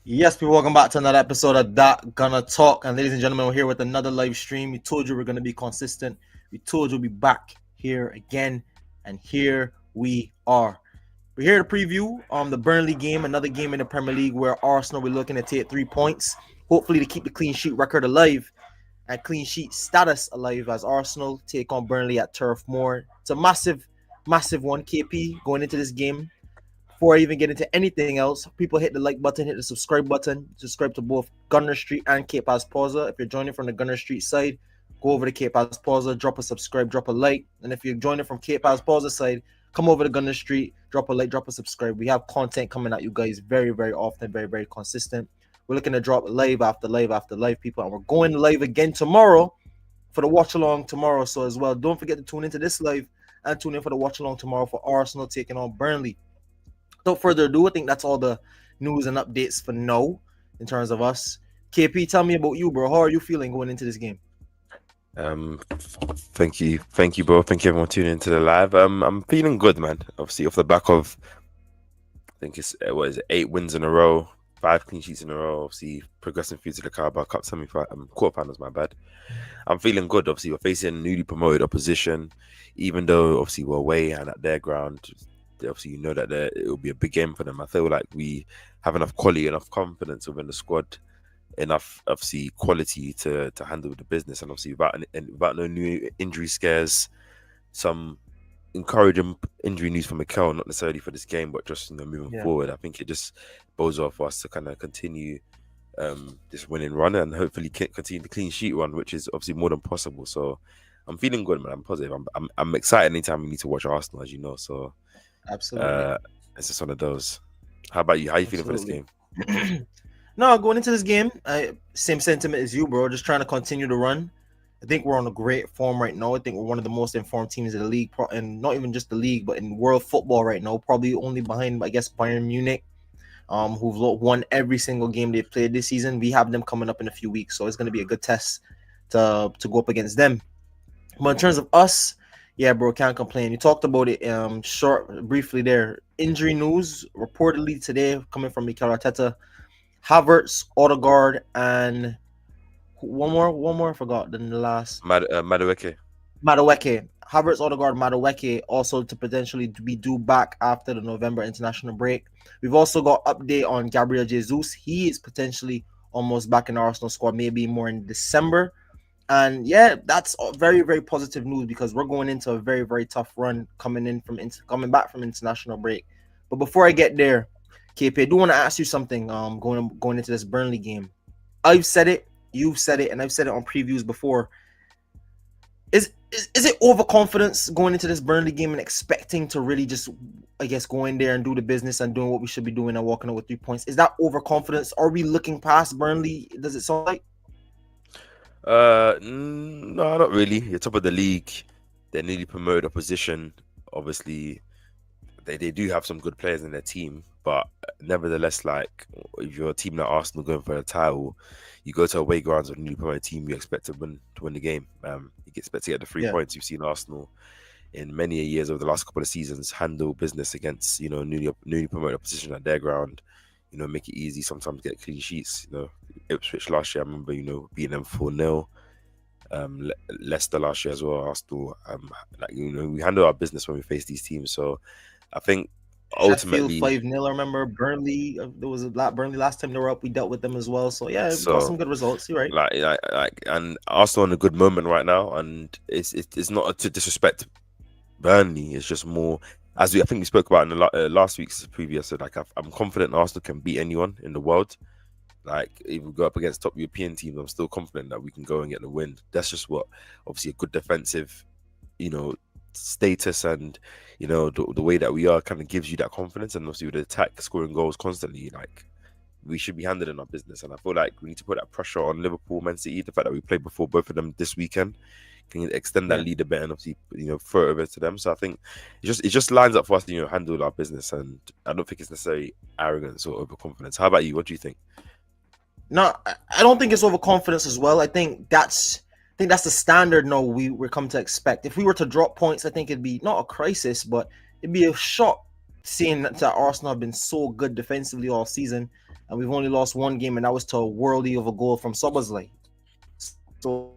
Yes, people, welcome back to another episode of That Gonna Talk. And ladies and gentlemen, we're here with another live stream. We told you we're gonna be consistent. We told you we'll be back here again, and here we are. We're here to preview the Burnley game, another game in the Premier League where Arsenal will be looking to take 3 points, hopefully to keep the clean sheet record alive and clean sheet status alive as Arsenal take on Burnley at Turf Moor. It's a massive, massive one. KP going into this game. Before I even get into anything else, people hit the like button, hit the subscribe button, subscribe to both Gunner Street and KAPE Pausa. If you're joining from the Gunner Street side, go over to KAPE Pausa, drop a subscribe, drop a like. And if you're joining from KAPE Pausa side, come over to Gunner Street, drop a like, drop a subscribe. We have content coming at you guys very, very often, very, very consistent. We're looking to drop live after live after live, people, and we're going live again tomorrow for the watch along tomorrow. So as well, don't forget to tune into this live and tune in for the watch along tomorrow for Arsenal taking on Burnley. Without further ado, I think that's all the news and updates for now in terms of us. KP, tell me about you, bro. How are you feeling going into this game? Thank you, bro. Thank you, everyone tuning into the live. I'm feeling good, man. Obviously, off the back of, I think it was 8 wins in a row, 5 clean sheets in a row. Obviously, progressing through to the Carabao Cup quarterfinals. My bad. I'm feeling good. Obviously, we're facing newly promoted opposition, even though obviously we're away and at their ground. Obviously, you know that it will be a big game for them. I feel like we have enough quality, enough confidence within the squad, enough obviously quality to handle the business, and obviously without no new injury scares, some encouraging injury news from Mikel, not necessarily for this game, but just moving forward. I think it just bodes well for us to kind of continue this winning run and hopefully continue the clean sheet run, which is obviously more than possible. So I'm feeling good, man. I'm positive. I'm excited anytime we need to watch Arsenal, as you know. So Absolutely. it's just one of those. How about you? How are you feeling for this Absolutely. game? No, going into this game, same sentiment as you, bro. Just trying to continue to run. I think we're on a great form right now. I think we're one of the most informed teams in the league, and not even just the league, but in world football right now. Probably only behind, I guess, Bayern Munich, who've won every single game they've played this season. We have them coming up in a few weeks, so it's going to be a good test to go up against them. But in terms of us, yeah, bro, can't complain. You talked about it briefly there. Injury news reportedly today coming from Mikel Arteta. Havertz, Odegaard, and one more. I forgot the last. Madueke. Madueke. Havertz, Odegaard, Madueke also to potentially be due back after the November international break. We've also got update on Gabriel Jesus. He is potentially almost back in the Arsenal squad, maybe more in December. And yeah, that's very, very positive news because we're going into a very, very tough run coming back from international break. But before I get there, KP, I do want to ask you something. Going into this Burnley game, I've said it, you've said it, and I've said it on previews before. Is it overconfidence going into this Burnley game and expecting to really just, I guess, go in there and do the business and doing what we should be doing and walking out with 3 points? Is that overconfidence? Are we looking past Burnley? Does it sound like? No, not really. You're top of the league. They're newly promoted opposition. Obviously, they do have some good players in their team, but nevertheless, like if you're a team like Arsenal going for a title, you go to away grounds with a newly promoted team, you expect to win the game. You expect to get the 3 points. You've seen Arsenal in many years over the last couple of seasons handle business against newly promoted opposition at their ground. Make it easy. Sometimes get clean sheets. Ipswich last year, I remember beating them 4-0. Leicester last year as well. Arsenal, we handle our business when we face these teams. So I think ultimately Sheffield 5-0. I remember Burnley. There was a lot. Burnley last time they were up, we dealt with them as well. So yeah, we got some good results. You're right. And Arsenal in a good moment right now, and it's not to disrespect Burnley. It's just more as I think we spoke about in the last week's preview. I said I'm confident Arsenal can beat anyone in the world. Like if we go up against top European teams, I'm still confident that we can go and get the win. That's just what obviously a good defensive, status and the way that we are kind of gives you that confidence. And obviously with the attack scoring goals constantly, like we should be handling our business. And I feel like we need to put that pressure on Liverpool, Man City. The fact that we played before both of them this weekend can extend that lead a bit and obviously throw it over to them. So I think it just lines up for us to handle our business. And I don't think it's necessarily arrogance or overconfidence. How about you? What do you think? No, I don't think it's overconfidence as well. I think that's the standard. No, we're come to expect. If we were to drop points, I think it'd be not a crisis, but it'd be a shock seeing that Arsenal have been so good defensively all season. and we've only lost one game, and that was to a worldie of a goal from Soboslai. So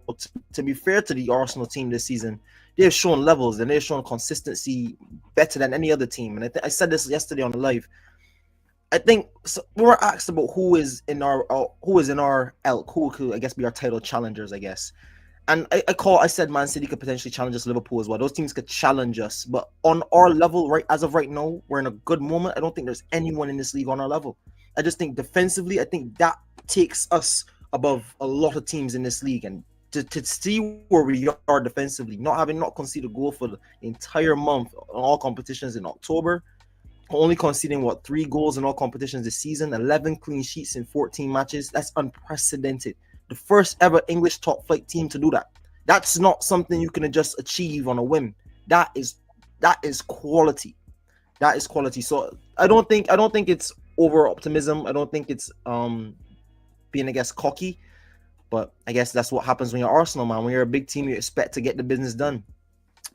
to be fair to the Arsenal team this season, they have shown levels and they have shown consistency better than any other team. And I said this yesterday on the live. I think so, we were asked about who is in our elk, who could I guess be our title challengers, I guess. And I said Man City could potentially challenge us, Liverpool as well. Those teams could challenge us, but on our level, right as of right now, we're in a good moment. I don't think there's anyone in this league on our level. I just think defensively, I think that takes us above a lot of teams in this league. And to see where we are defensively, not conceded a goal for the entire month on all competitions in October, only conceding 3 goals in all competitions this season, 11 clean sheets in 14 matches. That's unprecedented. The first ever English top flight team to do that. That's not something you can just achieve on a whim. That is quality. That is quality. So I don't think it's over optimism. I don't think it's being, I guess, cocky. But I guess that's what happens when you're Arsenal, man. When you're a big team, you expect to get the business done.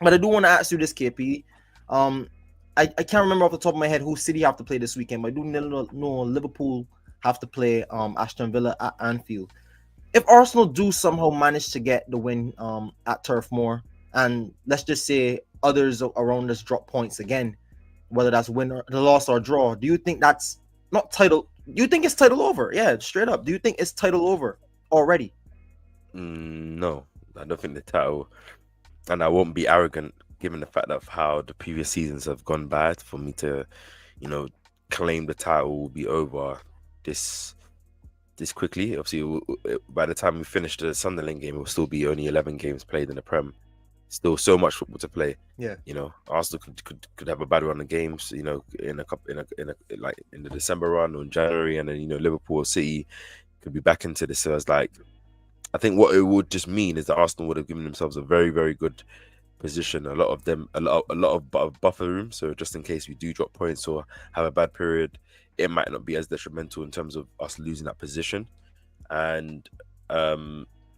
But I do want to ask you this, KP. I can't remember off the top of my head who City have to play this weekend, but I do know Liverpool have to play Aston Villa at Anfield. If Arsenal do somehow manage to get the win at Turf Moor, and let's just say others around us drop points again, whether that's win or the loss or draw, do you think that's not title? Do you think it's title over? Yeah, straight up. Do you think it's title over already? No, I don't think the title, and I won't be arrogant given the fact of how the previous seasons have gone bad for me to, claim the title will be over this quickly. Obviously, by the time we finish the Sunderland game, it will still be only 11 games played in the Prem. Still so much football to play. Yeah. Arsenal could have a bad run of games. In the December run or in January, and then Liverpool or City could be back into this. So it's like, I think what it would just mean is that Arsenal would have given themselves a very, very good position. A lot of buffer room. So just in case we do drop points or have a bad period, it might not be as detrimental in terms of us losing that position. And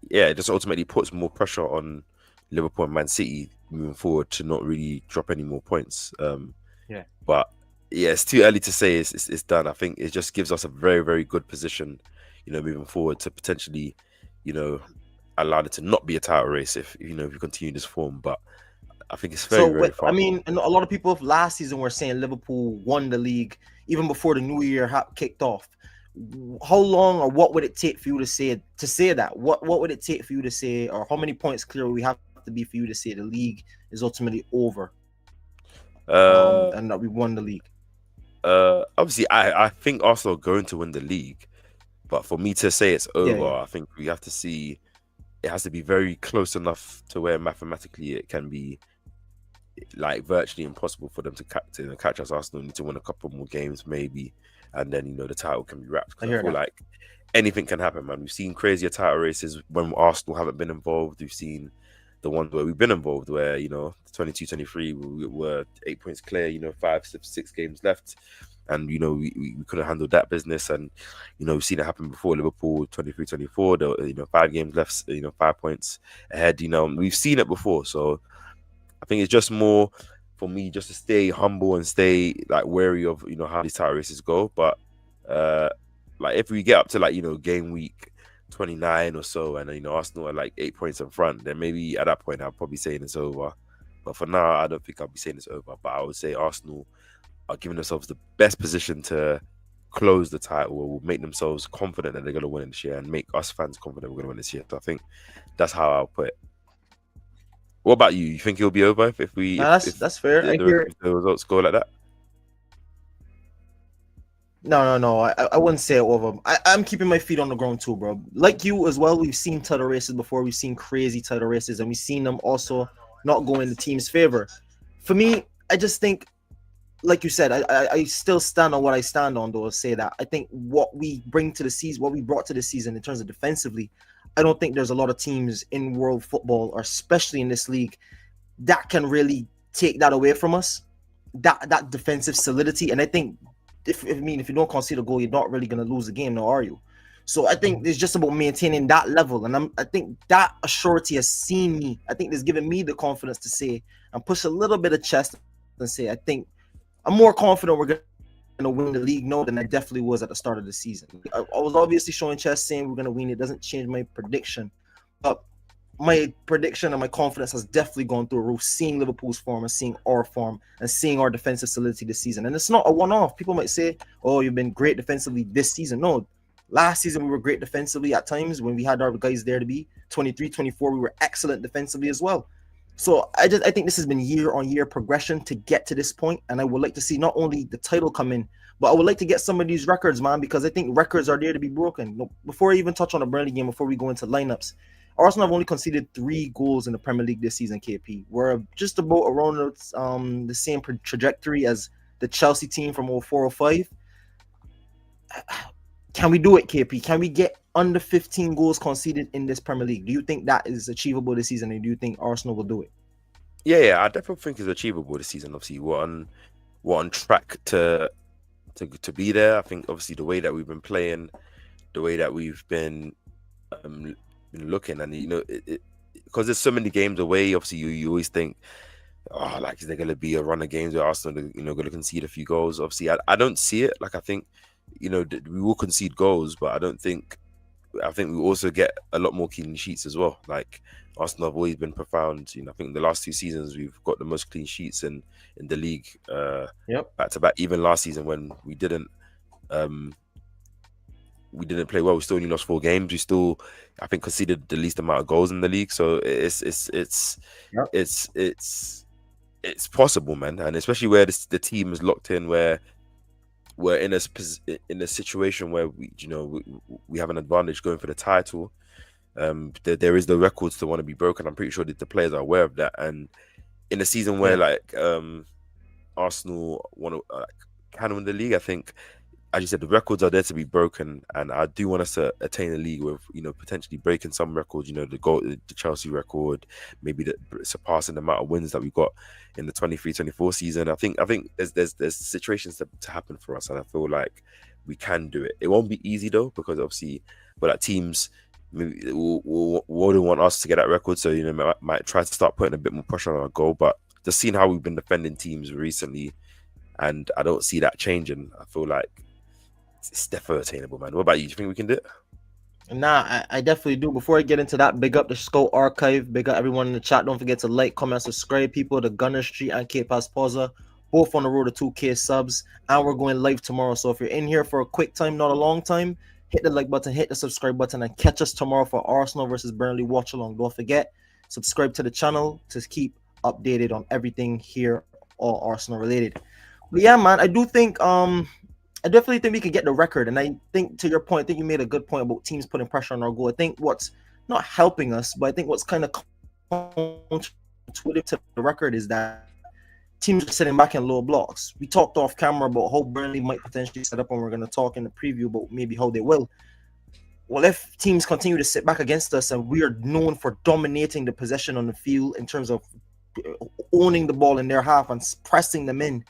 it just ultimately puts more pressure on Liverpool and Man City moving forward to not really drop any more points. But it's too early to say it's done. I think it just gives us a very, very good position, moving forward to potentially, allow it to not be a title race if we continue this form. But I think it's very far. I mean, and a lot of people last season were saying Liverpool won the league even before the new year kicked off. How long or what would it take for you to say that? What would it take for you to say, or how many points clear would we have to be for you to say the league is ultimately over and that we won the league? Obviously, I think Arsenal are going to win the league, but for me to say it's over, I think we have to see it has to be very close enough to where mathematically it can be like virtually impossible for them to catch us. Arsenal need to win a couple more games maybe, and then the title can be wrapped. I feel like anything can happen, man. We've seen crazier title races when Arsenal haven't been involved. We've seen the ones where we've been involved, where 22-23 we were 8 points clear, 5-6 games left, and we could have handled that business. And we've seen it happen before. Liverpool 23-24, 5 games left, 5 points ahead. We've seen it before. So I think it's just more for me just to stay humble and stay like wary of how these title races go. But like if we get up to game week 29 or so, and Arsenal are 8 points in front, then maybe at that point I'll probably saying it's over. But for now, I don't think I'll be saying it's over. But I would say Arsenal are giving themselves the best position to close the title, or will make themselves confident that they're going to win this year, and make us fans confident we're going to win this year. So I think that's how I'll put it. What about you? You think it'll be over if we? That's fair. The results go like that. No. I wouldn't say it over. I'm keeping my feet on the ground too, bro. Like you as well. We've seen title races before. We've seen crazy title races, and we've seen them also not go in the team's favor. For me, I just think, like you said, I still stand on what I stand on, though. Say that I think what we bring to the season, what we brought to the season in terms of defensively, I don't think there's a lot of teams in world football, or especially in this league, that can really take that away from us. That defensive solidity, and I think. If you don't concede a goal, you're not really gonna lose the game, now are you? So I think it's just about maintaining that level, and I think that assurity has seen me. I think it's given me the confidence to say and push a little bit of chest and say I think I'm more confident we're gonna to win the league? No, than I definitely was at the start of the season. I was obviously showing chest saying we're going to win. It doesn't change my prediction. But my prediction and my confidence has definitely gone through a roof, seeing Liverpool's form and seeing our form and seeing our defensive solidity this season. And it's not a one-off. People might say, oh, you've been great defensively this season. No, last season we were great defensively at times when we had our guys there to be. 23, 24, we were excellent defensively as well. So I think this has been year-on-year progression to get to this point, and I would like to see not only the title come in, but I would like to get some of these records, man, because I think records are there to be broken. Before I even touch on the Burnley game, before we go into lineups, Arsenal have only conceded 3 goals in the Premier League this season, KP. We're just about around the same trajectory as the Chelsea team from 04-05. Can we do it, KP? Can we get under 15 goals conceded in this Premier League? Do you think that is achievable this season, and do you think Arsenal will do it? Yeah, I definitely think it's achievable this season. Obviously, we're on track to be there. I think obviously the way that we've been playing, the way that we've been looking, and because there's so many games away. Obviously, you always think, oh, like is there going to be a run of games where Arsenal, going to concede a few goals? Obviously, I don't see it. Like I think, we will concede goals, but I think we also get a lot more clean sheets as well. Like Arsenal have always been profound. I think the last 2 seasons we've got the most clean sheets in the league. Back to back. Even last season when we didn't play well, we still only lost 4 games. We still, I think, conceded the least amount of goals in the league. So it's possible, man. And especially where the team is locked in, where we're in a situation where we have an advantage going for the title. There is the records to want to be broken. I'm pretty sure that the players are aware of that. And in a season where Arsenal want to can win the league, I think, as you said, the records are there to be broken, and I do want us to attain a league with potentially breaking some records. The Chelsea record, maybe surpassing the amount of wins that we got in the 23-24 season. I think there's situations to happen for us, and I feel like we can do it. It won't be easy though, because obviously, teams maybe will want us to get that record, so might try to start putting a bit more pressure on our goal. But just seeing how we've been defending teams recently, and I don't see that changing. I feel like it's definitely attainable, man. What about you? Do you think we can do it? Nah, I definitely do. Before I get into that, big up the Skull Archive. Big up everyone in the chat. Don't forget to like, comment, subscribe, people. The Gunner Street and KAPE Pausa, both on the road to 2K subs. And we're going live tomorrow. So if you're in here for a quick time, not a long time, hit the like button, hit the subscribe button, and catch us tomorrow for Arsenal versus Burnley watch along. Don't forget, subscribe to the channel to keep updated on everything here, all Arsenal related. But yeah, man, I do think I definitely think we can get the record. And I think, to your point, I think you made a good point about teams putting pressure on our goal. I think what's not helping us, but I think what's kind of counterintuitive to the record is that teams are sitting back in low blocks. We talked off camera about how Burnley might potentially set up, and we're going to talk in the preview about maybe how they will. Well, if teams continue to sit back against us, and we are known for dominating the possession on the field in terms of owning the ball in their half and pressing them in,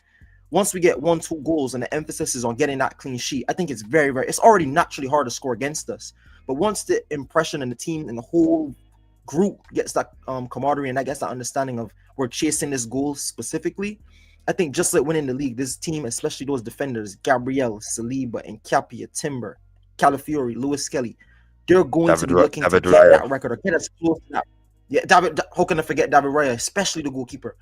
once we get 1-2 goals and the emphasis is on getting that clean sheet, I think it's it's already naturally hard to score against us. But once the impression and the team and the whole group gets that camaraderie and that gets that understanding of we're chasing this goal specifically, I think just like winning the league, this team, especially those defenders, Gabriel, Saliba, and Capia, Timber, Calafiori, Lewis Kelly, they're going to be looking to get that record or get us close to that. Yeah, how can I forget David Raya, especially the goalkeeper?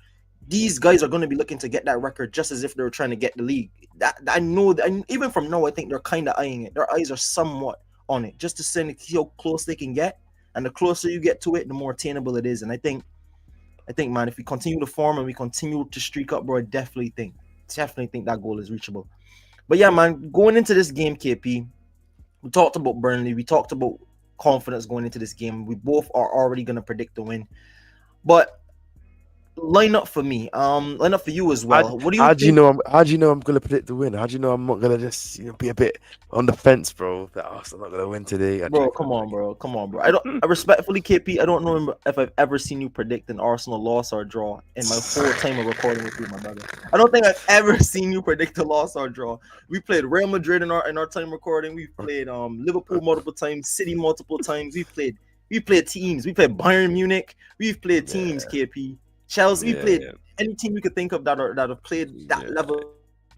These guys are going to be looking to get that record just as if they were trying to get the league. That I know that even from now, I think they're kind of eyeing it. Their eyes are somewhat on it, just to see how close they can get. And the closer you get to it, the more attainable it is. And I think, man, if we continue to form and we continue to streak up, bro, I definitely think that goal is reachable. But yeah, man, going into this game, KP, we talked about Burnley. We talked about confidence going into this game. We both are already going to predict the win. But line up for me, line up for you as well. What do you think? How do you know I'm gonna predict the win? How do you know I'm not gonna just be a bit on the fence, bro? That Arsenal not gonna win today, bro. Come on, bro. I respectfully, KP, I don't know if I've ever seen you predict an Arsenal loss or draw in my whole time of recording with you, my brother. I don't think I've ever seen you predict a loss or draw. We played Real Madrid in our time recording. We've played Liverpool multiple times, City multiple times. We played teams. We played Bayern Munich. We've played teams, KP. Chelsea, we played any team you could think of that have played that level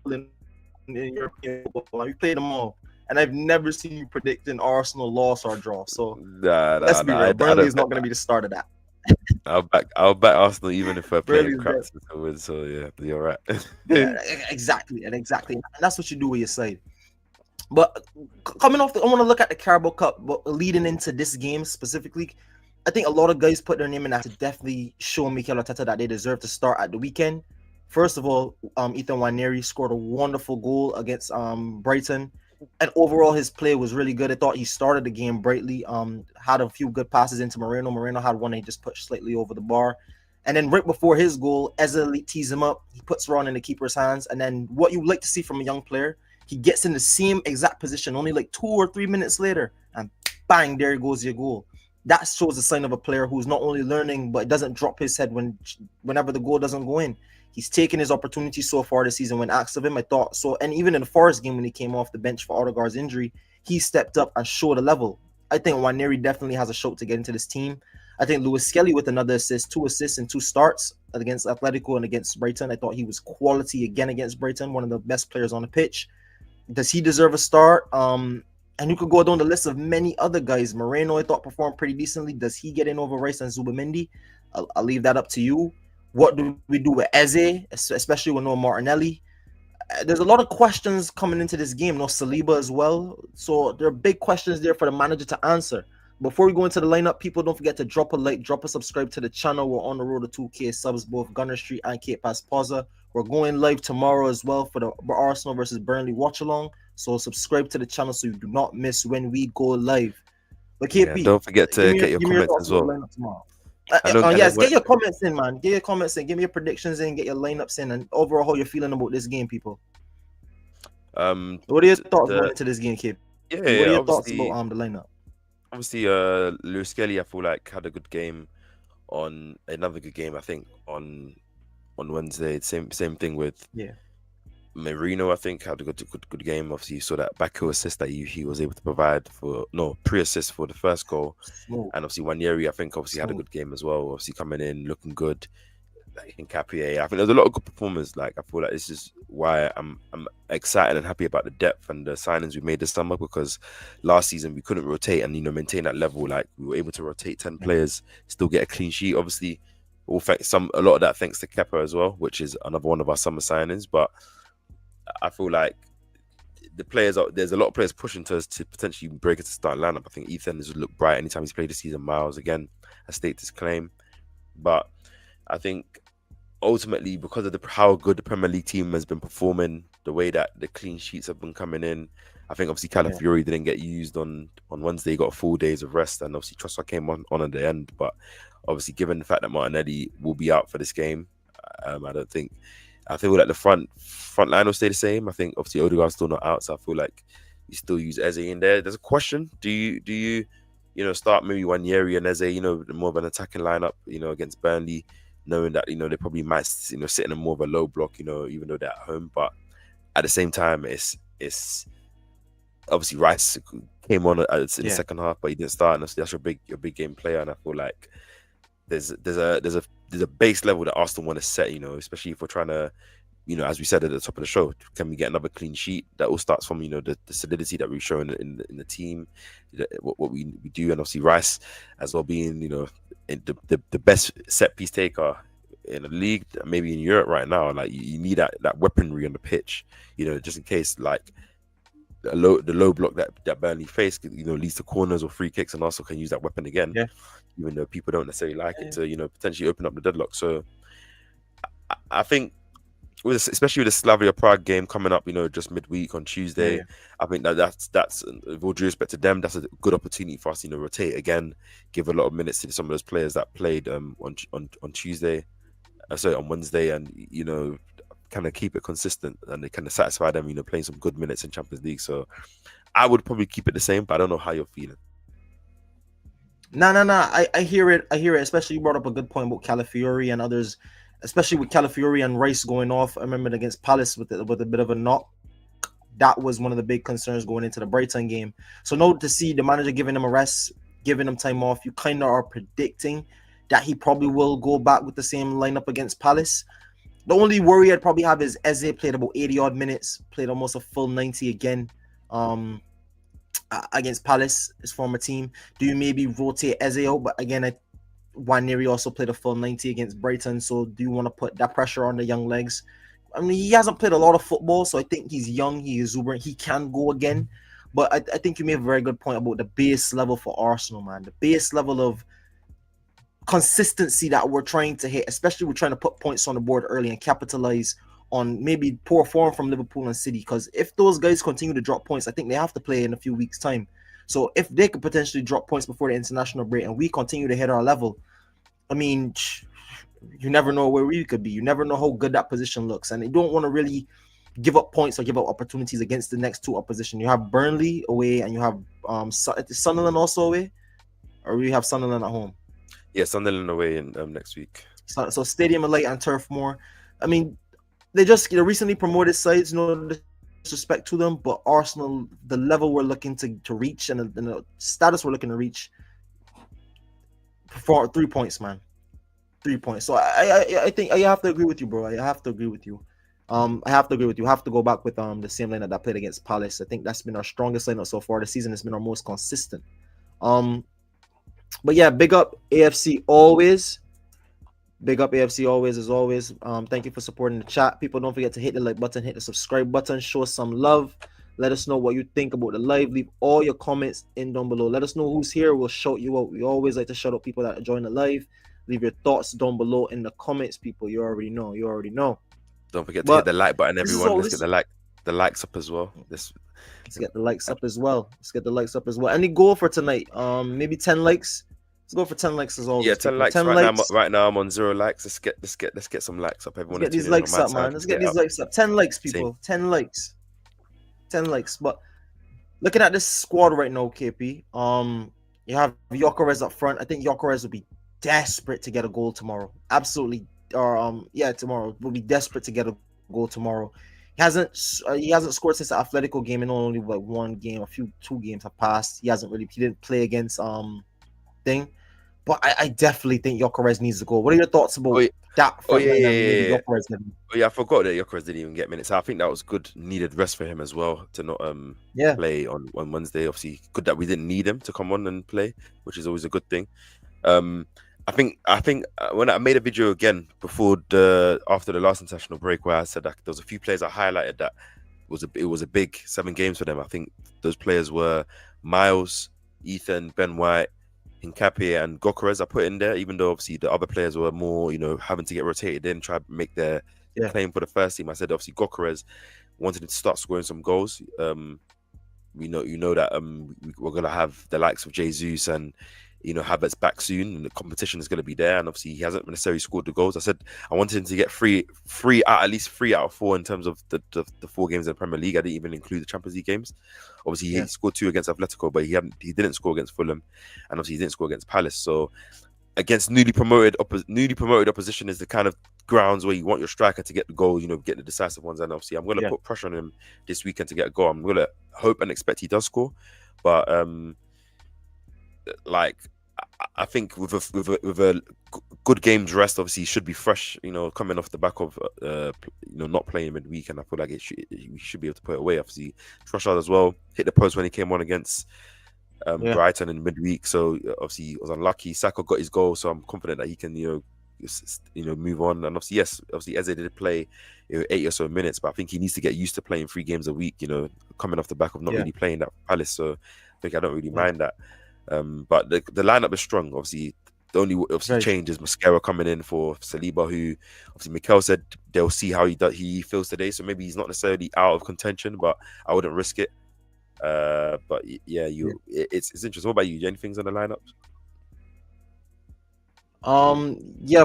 in in European football. You played them all, and I've never seen you predict an Arsenal loss or draw. So Nah, let's nah, be nah. real. I Burnley don't. is not going to be the start of that. I'll back Arsenal even if we're Burnley playing is crap dead. to win. So yeah, you're right. Yeah, exactly, and that's what you do with your side. But coming off, I want to look at the Carabao Cup, but leading into this game specifically, I think a lot of guys put their name in that to definitely show Mikel Arteta that they deserve to start at the weekend. First of all, Ethan Nwaneri scored a wonderful goal against Brighton, and overall his play was really good. I thought he started the game brightly. Had a few good passes into Moreno. Moreno had one that he just pushed slightly over the bar. And then right before his goal, Eze tees him up. He puts Ron in the keeper's hands. And then what you like to see from a young player, he gets in the same exact position only like 2 or 3 minutes later, and bang, there goes your goal. That shows a sign of a player who's not only learning but doesn't drop his head whenever the goal doesn't go in. He's taken his opportunity so far this season when asked of him. I thought so, and even in the Forest game when he came off the bench for Odegaard's injury, he stepped up and showed a level. I think Nwaneri definitely has a shot to get into this team. I think Lewis Skelly with another assist, 2 assists and 2 starts against Atletico and against Brighton. I thought he was quality again against Brighton, one of the best players on the pitch. Does he deserve a start? And you could go down the list of many other guys. Moreno, I thought, performed pretty decently. Does he get in over Rice and Zubamendi? I'll leave that up to you. What do we do with Eze, especially with no Martinelli? There's a lot of questions coming into this game. No Saliba as well. So there are big questions there for the manager to answer. Before we go into the lineup, people, don't forget to drop a like, drop a subscribe to the channel. We're on the road to 2K subs, both Gunner Street and KAPE Pausa. We're going live tomorrow as well for the Arsenal versus Burnley watch along. So subscribe to the channel so you do not miss when we go live. But Yeah, KP, don't forget to get your give me your comments thoughts as about the well. lineup tomorrow. I know Yes, get your comments in, man. Get your comments in. Give me your predictions in. Get your lineups in, and overall how you're feeling about this game, people. What are your thoughts going into this game, KP? What are your thoughts about the lineup? Obviously, Lewis Kelly, I feel like had a good game on another good game. I think on Wednesday. Same thing with Marino. I think had a good game. Obviously, you saw that backhill assist that he was able to provide for pre-assist for the first goal, and obviously Nwaneri, I think obviously had a good game as well. Obviously coming in looking good. Like in KAPE, I think there's a lot of good performers. Like I feel like this is why I'm excited and happy about the depth and the signings we made this summer, because last season we couldn't rotate and maintain that level. Like we were able to rotate 10 players, still get a clean sheet. Obviously, a lot of that thanks to KEPA as well, which is another one of our summer signings. But I feel like there's a lot of players pushing to us to potentially break into start lineup. I think Ethan has looked bright anytime he's played this season. Miles again has staked his claim, but I think ultimately, because of how good the Premier League team has been performing, the way that the clean sheets have been coming in, I think obviously Calafiori didn't get used on Wednesday. He got 4 days of rest, and obviously Trossard came on at the end. But obviously, given the fact that Martinelli will be out for this game, I feel like the front line will stay the same. I think obviously Odegaard's still not out, so I feel like you still use Eze in there. There's a question: do you start maybe Nwaneri and Eze, more of an attacking lineup, against Burnley, knowing that they probably might sit in a more of a low block, even though they're at home. But at the same time, it's obviously Rice came on in the second half, but he didn't start, and that's your big game player. And I feel like there's a base level that Arsenal want to set, especially if we're trying to, as we said at the top of the show, can we get another clean sheet? That all starts from the solidity that we show in the team, what we do, and obviously Rice as well being the best set piece taker in the league, maybe in Europe right now. Like you need that weaponry on the pitch, just in case like the low block that Burnley face, leads to corners or free kicks, and also can use that weapon again. Even though people don't necessarily like it, to potentially open up the deadlock. So I think, especially with the Slavia Prague game coming up, just midweek on Tuesday, I think that's with all due respect to them, that's a good opportunity for us, rotate again, give a lot of minutes to some of those players that played on Tuesday, on Wednesday, and kind of keep it consistent and they kind of satisfy them, playing some good minutes in Champions League. So I would probably keep it the same, but I don't know how you're feeling. No. I hear it. Especially you brought up a good point about Calafiori and others, especially with Calafiori and Rice going off. I remember against Palace with a bit of a knock. That was one of the big concerns going into the Brighton game. So now to see the manager giving him a rest, giving him time off, you kind of are predicting that he probably will go back with the same lineup against Palace. The only worry I'd probably have is Eze played about 80 odd minutes, played almost a full 90 again. Against Palace, his former team. Do you maybe rotate Eze out? But again, Waneri also played a full 90 against Brighton. So do you want to put that pressure on the young legs? I mean, he hasn't played a lot of football, so I think he's young, he is exuberant, he can go again. But I think you made a very good point about the base level for Arsenal, man. The base level of consistency that we're trying to hit, especially we're trying to put points on the board early and capitalize on maybe poor form from Liverpool and City. Because if those guys continue to drop points, I think they have to play in a few weeks' time. So if they could potentially drop points before the international break and we continue to hit our level, I mean, you never know where we could be. You never know how good that position looks. And you don't want to really give up points or give up opportunities against the next two opposition. You have Burnley away and you have Sunderland also away, or we have Sunderland at home. Yeah, Sunderland away in next week. So Stadium of Light and Turf Moor. I mean, they recently promoted sides, no disrespect to them, but Arsenal, the level we're looking to reach and the status we're looking to reach, for 3 points, man. 3 points. So I think I have to agree with you, bro. I have to agree with you. I have to agree with you. I have to go back with the same lineup that played against Palace. I think that's been our strongest lineup so far. The season has been our most consistent. But yeah, big up AFC always. Big up AFC always, as always. Thank you for supporting the chat. People, don't forget to hit the like button, hit the subscribe button, show us some love. Let us know what you think about the live. Leave all your comments in down below. Let us know who's here. We'll shout you out. We always like to shout out people that join the live. Leave your thoughts down below in the comments, people. You already know. You already know. Don't forget to hit the like button, everyone. Let's get the likes up as well. Let's get the likes up as well. Let's get the likes up as well. Any goal for tonight? Maybe 10 likes. Let's go for 10 likes as always. Yeah, 10 likes. 10 likes. Right now I'm on 0 likes. Let's get some likes up. Everyone, let's get these likes up, man. Let's get these likes up. 10 likes, people. 10 likes. 10 likes. But looking at this squad right now, KP, you have Gyökeres up front. I think Gyökeres will be desperate to get a goal tomorrow. Absolutely. Tomorrow. Will be desperate to get a goal tomorrow. He hasn't scored since the Atletico game, and only like one game, two games have passed. He didn't play against thing. But I definitely think Gyökeres needs to go. What are your thoughts about that? Yeah, I forgot that Gyökeres didn't even get minutes. I think that was good, needed rest for him as well to not play on Wednesday. Obviously, good that we didn't need him to come on and play, which is always a good thing. I think when I made a video again after the last international break where I said that there was a few players I highlighted that it was a big 7 games for them. I think those players were Miles, Ethan, Ben White, KAPE and Gyökeres I put in there, even though obviously the other players were more, having to get rotated in, try to make their claim for the first team. I said obviously Gyökeres wanted to start scoring some goals. We know that we're gonna have the likes of Jesus and Havertz back soon, and the competition is going to be there. And obviously, he hasn't necessarily scored the goals. I said I wanted him to get at least 3 out of 4 in terms of the 4 games in the Premier League. I didn't even include the Champions League games. Obviously, he scored 2 against Atletico, but he didn't score against Fulham, and obviously he didn't score against Palace. So against newly promoted opposition is the kind of grounds where you want your striker to get the goals, get the decisive ones. And obviously, I'm going to put pressure on him this weekend to get a goal. I'm going to hope and expect he does score, but I think with a good game's rest, obviously he should be fresh. Coming off the back of not playing midweek, and I feel like we should be able to put it away. Obviously, Trossard as well hit the post when he came on against Brighton in midweek. So obviously he was unlucky. Saka got his goal, so I'm confident that he can move on. And obviously Eze did play 8 or so minutes, but I think he needs to get used to playing 3 games a week. Coming off the back of not really playing that Palace, so I think I don't really mind that. But the lineup is strong. Obviously, the only change is Mascara coming in for Saliba, who obviously Mikel said they'll see how he feels today. So maybe he's not necessarily out of contention, but I wouldn't risk it. But it's interesting. What about you? Any things on the lineups?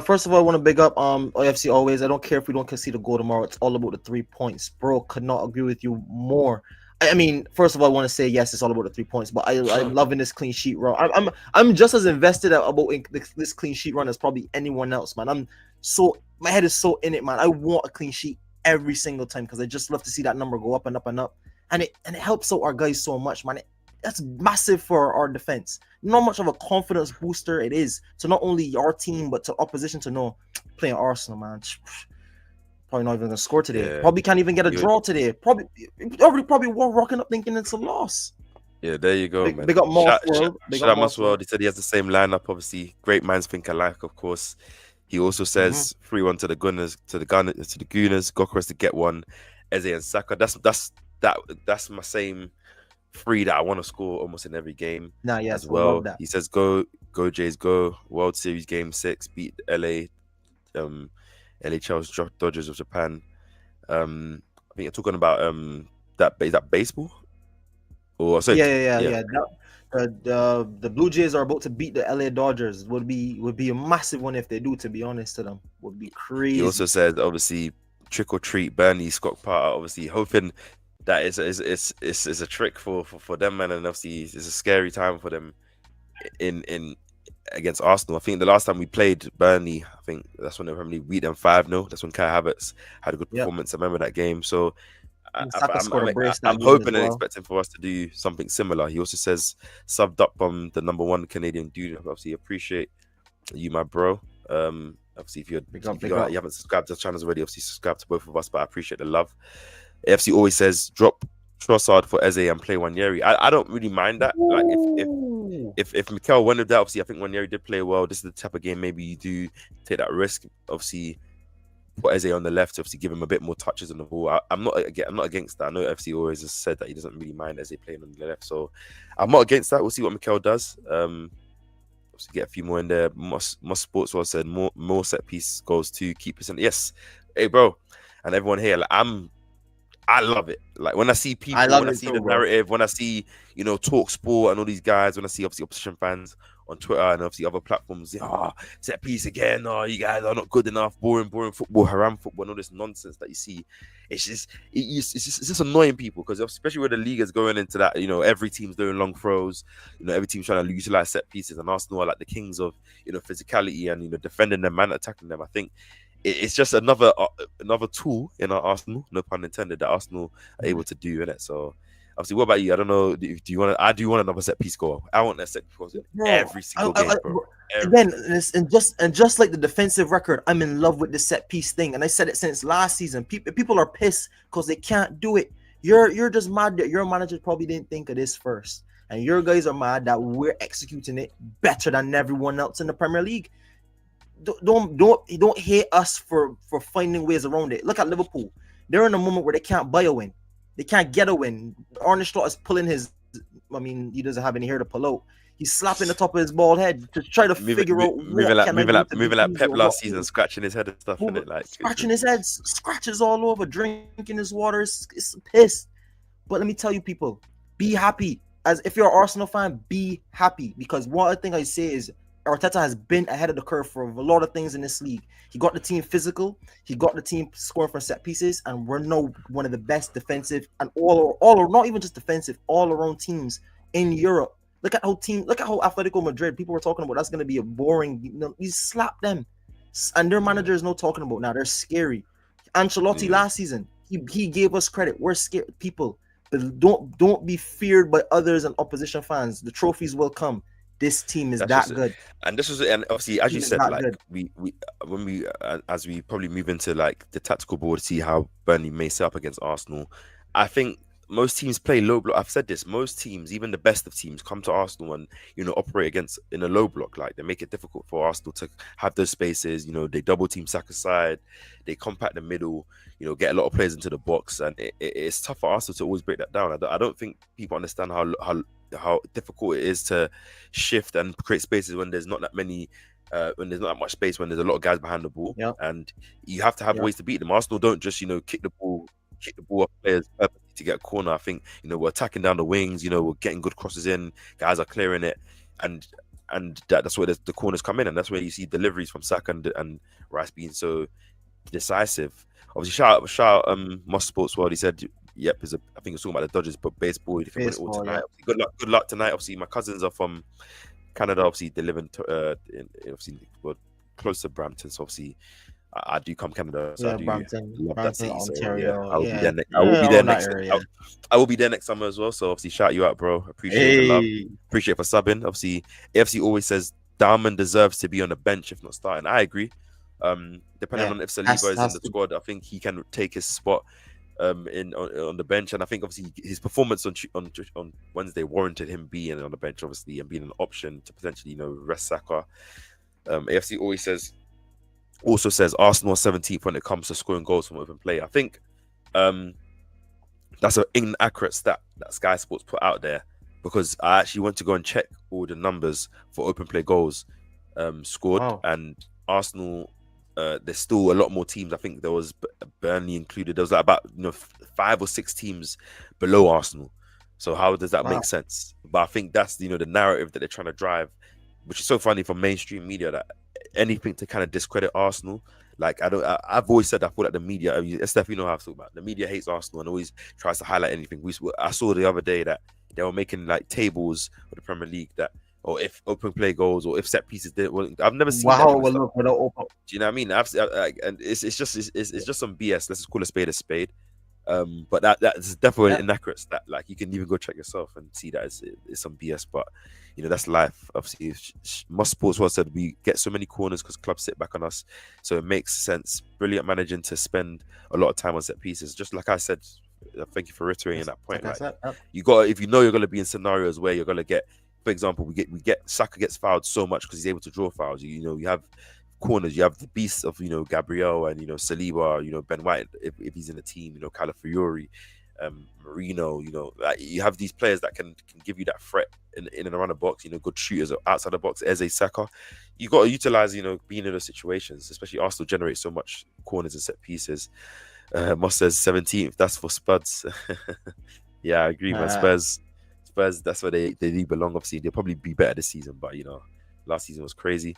First of all, I want to big up AFC always. I don't care if we don't concede a goal tomorrow. It's all about the 3 points, bro. Could not agree with you more. I mean, first of all, I want to say yes, it's all about the 3 points, but I'm loving this clean sheet run. I'm just as invested about this clean sheet run as probably anyone else, man. My head is so in it, man. I want a clean sheet every single time because I just love to see that number go up and up and up, and it helps out our guys so much, man. That's massive for our defense. Not much of a confidence booster it is to not only our team but to opposition to know playing Arsenal, man. Probably not even gonna score today. Yeah, Probably can't even get a you, draw today. Probably rocking up thinking it's a loss. yeah. There you go, man. Big up Moss World. Big Shout up out Moss World. Muswell. He said he has the same lineup. Obviously, great minds think alike. Of course, he also Mm-hmm. says 3-1 to the Gunners, to the Gooners. Gokaras to get one. Eze and Saka. That's my same three that I want to score almost in every game Nah, as yes, we love well. that. He says go Jays go. World Series Game 6, beat LA Chelsea Dodgers of Japan. I think you're talking about is that baseball? Or sorry, Yeah. The Blue Jays are about to beat the LA Dodgers. Would be a massive one if they do. To be honest, to them would be crazy. He also said obviously trick or treat Burnley Scott Parker, obviously hoping that it's a trick for them, man, and obviously it's a scary time for them in against Arsenal. I think the last time we played Burnley, I think that's when they probably beat them 5-0. That's when Kai Havertz had a good performance. I remember that game. So Saka scored a brace that I'm game hoping as and well. expecting for us to do something similar. He also says subbed up on the number one Canadian dude. Obviously appreciate you, my bro. Obviously if you haven't subscribed to the channels already, obviously subscribe to both of us, but I appreciate the love. AFC always says drop Trossard for Eze and play Wanyeri. I don't really mind that. Like if Mikel went with that, obviously I think Wanyeri did play well. This is the type of game maybe you do take that risk. Obviously put Eze on the left, obviously give him a bit more touches on the ball. I'm not against that. I know FC always has said that he doesn't really mind Eze playing on the left, so I'm not against that. We'll see what Mikel does. Obviously get a few more in there. Moss Sports World said more set piece goals to keep percent. Yes, hey bro, and everyone here, like, I love it. Like when I see people, when I see the narrative, when I see, Talk Sport and all these guys, when I see obviously opposition fans on Twitter and obviously other platforms, set piece again, you guys are not good enough, boring football, haram football, and all this nonsense that you see. It's just annoying people, because especially where the league is going into that, every team's doing long throws, every team's trying to utilize set pieces, and Arsenal are like the kings of, physicality and, defending them and attacking them. I think it's just another tool in our Arsenal, no pun intended, that Arsenal are able to do in it. So obviously, what about you? I don't know. Do you want? I do want another set piece goal. I want that set piece goal every single game, bro. Again, and just like the defensive record, I'm in love with the set piece thing, and I said it since last season. People are pissed because they can't do it. You're just mad that your manager probably didn't think of this first, and your guys are mad that we're executing it better than everyone else in the Premier League. Don't hate us for finding ways around it. Look at Liverpool. They're in a moment where they can't buy a win. They can't get a win. Arne Slot is pulling his. I mean, he doesn't have any hair to pull out. He's slapping the top of his bald head to try to figure out moving like Pep last season, scratching his head and stuff, in it, like scratching his head, scratches all over, drinking his water. It's pissed. But let me tell you, people, be happy. As if you're an Arsenal fan, be happy, because one thing I say is Arteta has been ahead of the curve for a lot of things in this league. He got the team physical. He got the team scoring from set pieces, and we're now one of the best defensive and all not even just defensive, all around teams in Europe. Look at how Atletico Madrid, people were talking about that's going to be a boring. He slapped them, and their manager is no talking about now. They're scary. Ancelotti last season, he gave us credit. We're scared people, but don't be feared by others and opposition fans. The trophies will come. This team is good. And obviously, as you said, like as we probably move into like the tactical board, see how Burnley may set up against Arsenal. I think most teams play low block. I've said this. Most teams, even the best of teams, come to Arsenal and operate in a low block. Like they make it difficult for Arsenal to have those spaces. They double team Saka side, they compact the middle. Get a lot of players into the box, and it's tough for Arsenal to always break that down. I don't think people understand how difficult it is to shift and create spaces when there's not that many, when there's not that much space, when there's a lot of guys behind the ball, and you have to have ways to beat them. Arsenal don't just kick the ball off players to get a corner. I think we're attacking down the wings. We're getting good crosses in. Guys are clearing it, and that's where the corners come in, and that's where you see deliveries from Saka and Rice being so decisive. Obviously, shout out Moss Sports World. He said, "Yep, I think it's talking about the Dodgers, but baseball. You can win it all tonight. Yeah. Good luck tonight. Obviously, my cousins are from Canada. Obviously, they live in close to Brampton. So obviously, I do come Canada. So I do Brampton, love that city. Ontario. So, I will be there next summer as well. So obviously, shout you out, bro. Appreciate the love. Appreciate for subbing. Obviously, AFC always says Diamond deserves to be on the bench if not starting. I agree. Depending Yeah, on if Saliba is in has the to. squad, I think he can take his spot in on the bench, and I think obviously his performance on Wednesday warranted him being on the bench, obviously, and being an option to potentially rest Saka. AFC also says Arsenal are 17th when it comes to scoring goals from open play. I think um, that's an inaccurate stat that Sky Sports put out there, because I actually went to go and check all the numbers for open play goals scored, Wow. and Arsenal. There's still a lot more teams. I think there was Burnley included. There was like about 5 or 6 teams below Arsenal. So how does that make Wow. sense? But I think that's the narrative that they're trying to drive, which is so funny for mainstream media, that anything to kind of discredit Arsenal. Like I've always said I feel like the media. I mean, Steph, you know how I talk about the media hates Arsenal and always tries to highlight anything. I saw the other day that they were making like tables for the Premier League, that or if open play goals or if set pieces did. Well, I've never seen that Wow. kind of Well, stuff. look, without open. Do you know what I mean? And it's just some BS. Let's just call a spade a spade. But that's definitely Yeah. an inaccurate stat. Like you can even go check yourself and see that it's some BS. But that's life. Obviously, Moss Sports well said we get so many corners because clubs sit back on us, so it makes sense. Brilliant managing to spend a lot of time on set pieces. Just like I said, thank you for reiterating that point. Like I Like said, you got, if you're going to be in scenarios where you're going to get, for example, we get Saka gets fouled so much because he's able to draw fouls. You have corners, you have the beasts of Gabriel and Saliba, Ben White if he's in the team, Calafiori, Marino, like you have these players that can give you that threat in and around the box, good shooters outside the box. Eze, Saka, you got to utilize being in those situations, especially Arsenal generate so much corners and set pieces. Moss says 17th, that's for Spuds. Yeah, I agree, man. uh, Spurs, that's where they do belong. Obviously, they'll probably be better this season, but last season was crazy.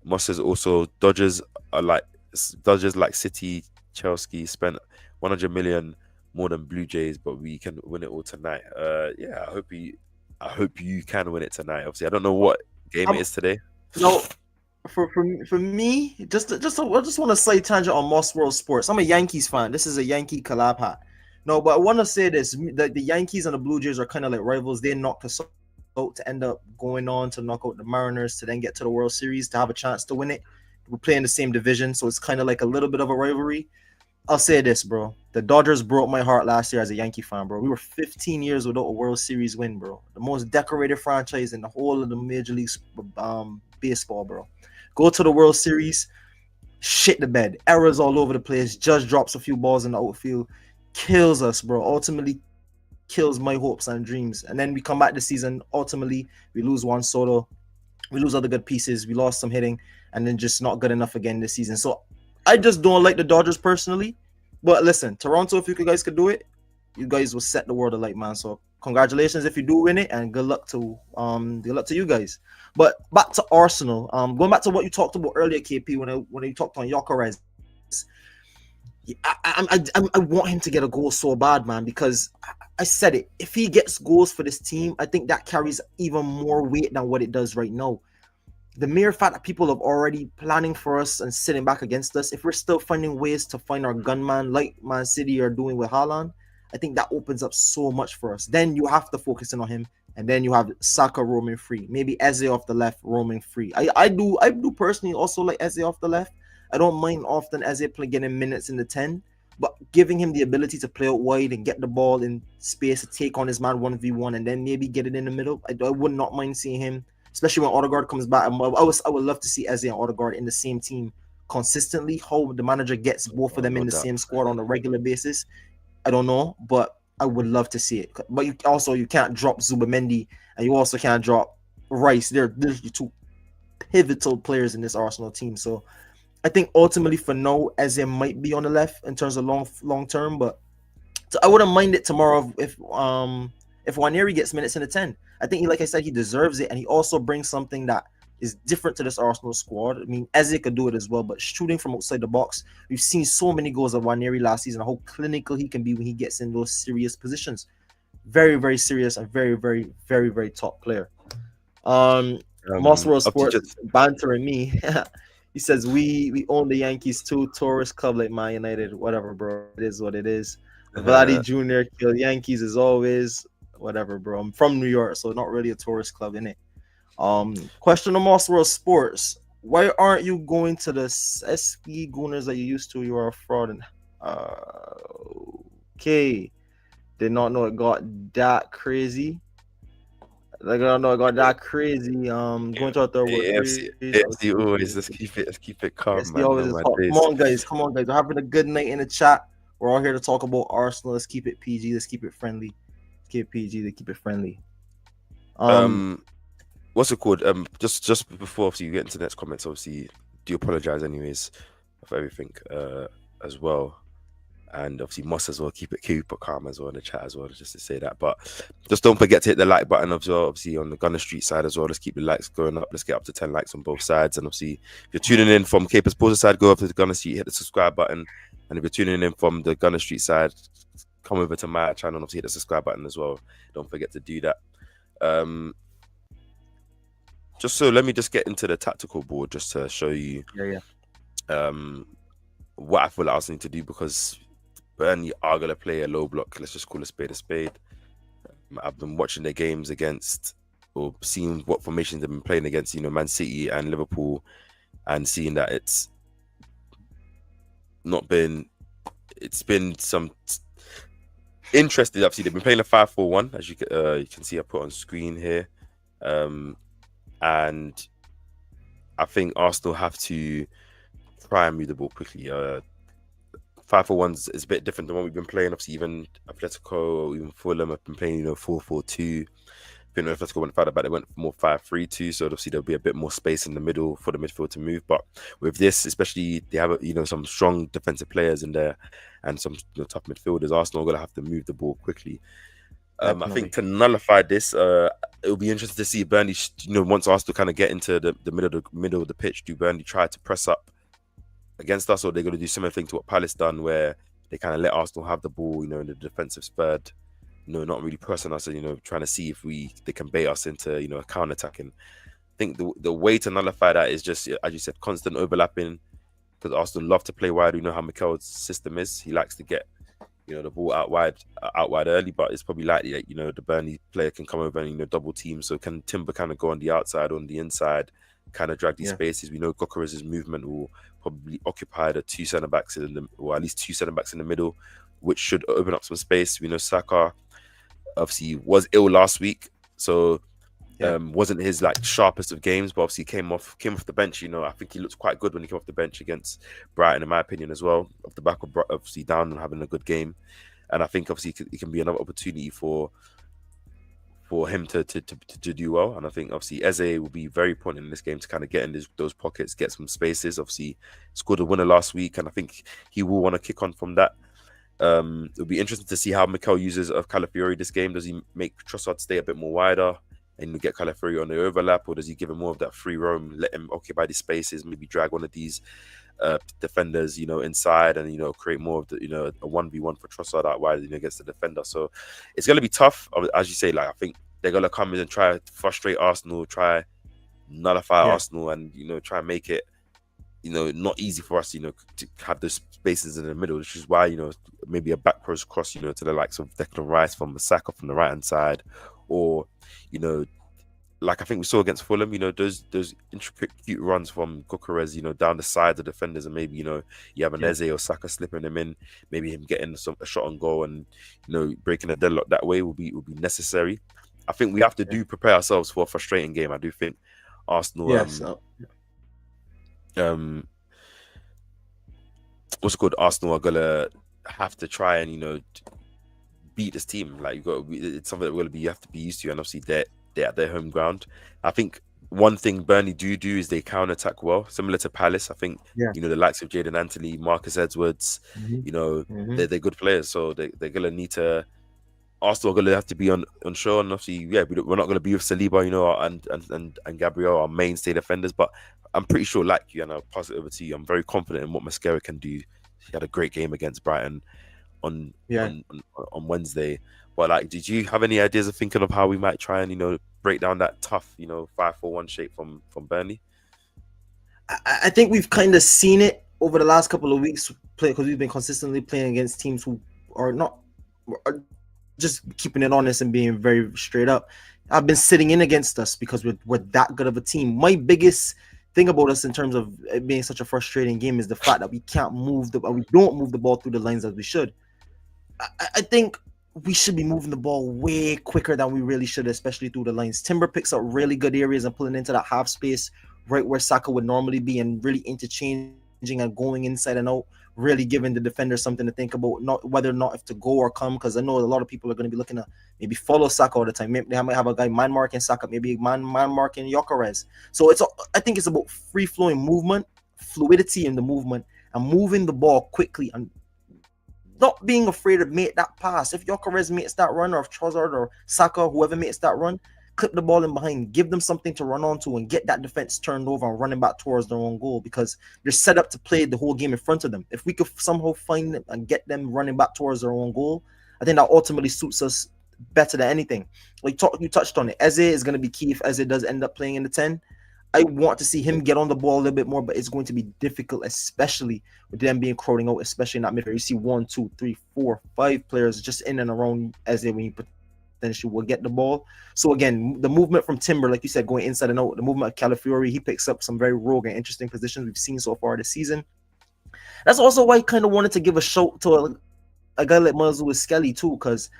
Moss says also Dodgers like City, Chelsea spent 100 million more than Blue Jays, but we can win it all tonight. Yeah, I hope you can win it tonight. Obviously, I don't know what game it I'm is today. no for me. I just want to say tangent on Moss World Sports. I'm a Yankees fan. This is a Yankee collab hat. No, but I want to say this: the Yankees and the Blue Jays are kind of like rivals. They knocked us out to end up going on to knock out the Mariners to then get to the World Series to have a chance to win it. We're playing the same division, so it's kind of like a little bit of a rivalry. I'll say this, bro. The Dodgers broke my heart last year as a Yankee fan, bro. We were 15 years without a World Series win, bro. The most decorated franchise in the whole of the Major League baseball, bro. Go to the World Series, shit the bed. Errors all over the place. Judge drops a few balls in the outfield. Kills us, bro. Ultimately kills my hopes and dreams. And then we come back this season. Ultimately, we lose Juan Soto. We lose other good pieces. We lost some hitting. And then just not good enough again this season. So I just don't like the Dodgers personally. But listen, Toronto, if you guys could do it, you guys will set the world alight, man. So congratulations if you do win it, and good luck to you guys. But back to Arsenal. Going back to what you talked about earlier, KP, when you talked on Gyökeres. I want him to get a goal so bad, man, because I said it. If he gets goals for this team, I think that carries even more weight than what it does right now. The mere fact that people have already planning for us and sitting back against us, if we're still finding ways to find our gunman like Man City are doing with Haaland, I think that opens up so much for us. Then you have to focus in on him, and then you have Saka roaming free, maybe Eze off the left roaming free. I do personally also like Eze off the left. I don't mind often Eze getting minutes in the 10, but giving him the ability to play out wide and get the ball in space to take on his man 1v1 and then maybe get it in the middle, I would not mind seeing him, especially when Odegaard comes back. I would love to see Eze and Odegaard in the same team consistently. How the manager gets both of them No in the doubt. same squad on a regular basis, I don't know, but I would love to see it. But you can't drop Zubamendi, and you also can't drop Rice. They're literally two pivotal players in this Arsenal team. So I think ultimately for now, Eze might be on the left in terms of long term, but so I wouldn't mind it tomorrow if Waneri gets minutes in the 10. I think like I said, he deserves it, and he also brings something that is different to this Arsenal squad. I mean, Eze could do it as well, but shooting from outside the box, we've seen so many goals of Waneri last season, how clinical he can be when he gets in those serious positions. Very, very serious and very, very, very, very top player. Moss World Up to Sports just bantering me. He says we own the Yankees too, tourist club like Man United. Whatever, bro. It is what it is. Vladdy Jr. kill Yankees as always. Whatever, bro. I'm from New York, so not really a tourist club in it. Question on Moss World Sports. Why aren't you going to the SE Gooners that you used to? You are a fraud. And okay, did not know it got that crazy. Like I don't know, it got that crazy. Going to our third world AFC, crazy. AFC always. Let's keep it Yes, calm, he man. always No is my hot. Come days. on, guys. Come on, guys. We're having a good night in the chat. We're all here to talk about Arsenal. Let's keep it PG. Let's keep it friendly. Let's keep it PG. Let's keep it friendly. Um, what's it called? Just before obviously you get into the next comments, obviously do apologize anyways for everything. As well. And obviously must as well keep it calm as well in the chat as well, just to say that. But just don't forget to hit the like button as well, obviously on the Gunner Street side as well. Let's keep the likes going up. Let's get up to 10 likes on both sides. And obviously if you're tuning in from KAPE Sports side, go up to the Gunner Street, hit the subscribe button. And if you're tuning in from the Gunner Street side, come over to my channel and obviously hit the subscribe button as well. Don't forget to do that. Just so let me just get into the tactical board just to show you what I feel like I also need to do, because Burnley are going to play a low block. Let's just call a spade a spade. I've been watching their games against, or seeing what formations they've been playing against, Man City and Liverpool, and seeing that it's been some interesting. Obviously, they've been playing a 5-4-1, as you can see I put on screen here. And I think Arsenal have to try and move the ball quickly. 5-4-1 is a bit different than what we've been playing. Obviously, even Atletico or even Fulham have been playing, 4-4-2. I think Atletico went further back, they went more 5-3-2. So obviously there'll be a bit more space in the middle for the midfield to move. But with this, especially they have some strong defensive players in there and some tough midfielders. Arsenal are going to have to move the ball quickly. I think to nullify this, it'll be interesting to see Burnley. Once Arsenal kind of get into the middle of the pitch, do Burnley try to press up against us, or they're going to do similar thing to what Palace done, where they kind of let Arsenal have the ball, in the defensive third, not really pressing us, and trying to see if they can bait us into a counter attacking. I think the way to nullify that is just, as you said, constant overlapping, because Arsenal love to play wide. We know how Mikel's system is. He likes to get the ball out wide early, but it's probably likely that the Burnley player can come over and double team. So can Timber kind of go on the outside, on the inside, kind of drag these spaces? We know Gokeres' movement will probably occupy the two centre backs or at least two centre backs in the middle, which should open up some space. We know Saka obviously was ill last week, so wasn't his sharpest of games, but obviously came off the bench. I think he looked quite good when he came off the bench against Brighton, in my opinion, as well, off the back of obviously down and having a good game. And I think obviously it can be another opportunity for him to do well. And I think obviously Eze will be very important in this game to kind of get in those pockets, get some spaces. Obviously scored a winner last week, and I think he will want to kick on from that. It'll be interesting to see how Mikel uses of Calafiori this game. Does he make Trossard stay a bit more wider and get Calafiori on the overlap, or does he give him more of that free roam, let him occupy the spaces, maybe drag one of these defenders, inside, and create more of the, a 1v1 for Trossard out wide, against the defender. So it's going to be tough, as you say. I think they're going to come in and try to frustrate Arsenal, try nullify Arsenal, and try and make it not easy for us, to have those spaces in the middle, which is why maybe a back post cross, to the likes of Declan Rice from Saka from the right hand side, or like I think we saw against Fulham, those intricate, cute runs from Gokeres, down the sides of defenders, and maybe you have an Eze or Saka slipping him in, maybe him getting a shot on goal, and breaking a deadlock that way will be necessary. I think we have to prepare ourselves for a frustrating game. I do think Arsenal, what's it called? Arsenal are gonna have to try and beat this team. It's something that you have to be used to, and obviously they're at their home ground. I think one thing Burnley do is they counter attack well, similar to Palace. I think the likes of Jadon Anthony, Marcus Edwards, they're good players, so they're gonna need to. Arsenal are gonna have to be on shore, and obviously, we're not gonna be with Saliba, and Gabriel, our mainstay defenders. But I'm pretty sure, like you, and I'll pass it over to you, I'm very confident in what Mascara can do. He had a great game against Brighton on Wednesday. But did you have any ideas of thinking of how we might try and break down that tough 5-4-1 shape from Burnley? I think we've kind of seen it over the last couple of weeks, because we've been consistently playing against teams who are just keeping it honest and being very straight up. I've been sitting in against us because we're that good of a team. My biggest thing about us in terms of it being such a frustrating game is the fact that we don't move the ball through the lines as we should. I think we should be moving the ball way quicker than we really should, especially through the lines. Timber picks up really good areas and pulling into that half space right where Saka would normally be, and really interchanging and going inside and out, really giving the defender something to think about, not whether or not if to go or come. Because I know a lot of people are going to be looking to maybe follow Saka all the time. Maybe they might have a guy man marking Saka, maybe man marking Yokerez. So I think it's about free flowing movement, fluidity in the movement, and moving the ball quickly and not being afraid to make that pass. If Yokerez makes that run, or if Trossard or Saka, whoever makes that run, clip the ball in behind, give them something to run onto, and get that defense turned over and running back towards their own goal, because they're set up to play the whole game in front of them. If we could somehow find them and get them running back towards their own goal, I think that ultimately suits us better than anything. Like you touched on it, Eze is going to be key if Eze does end up playing in the 10. I want to see him get on the ball a little bit more, but it's going to be difficult, especially with them being crowding out, especially in that midfield. You see 1, 2, 3, 4, 5 players just in and around as they when he potentially will get the ball. So again, the movement from Timber, like you said, going inside and out, the movement of Calafiori, he picks up some very rogue and interesting positions we've seen so far this season. That's also why I kind of wanted to give a shout to a guy like Miles Skelly too, because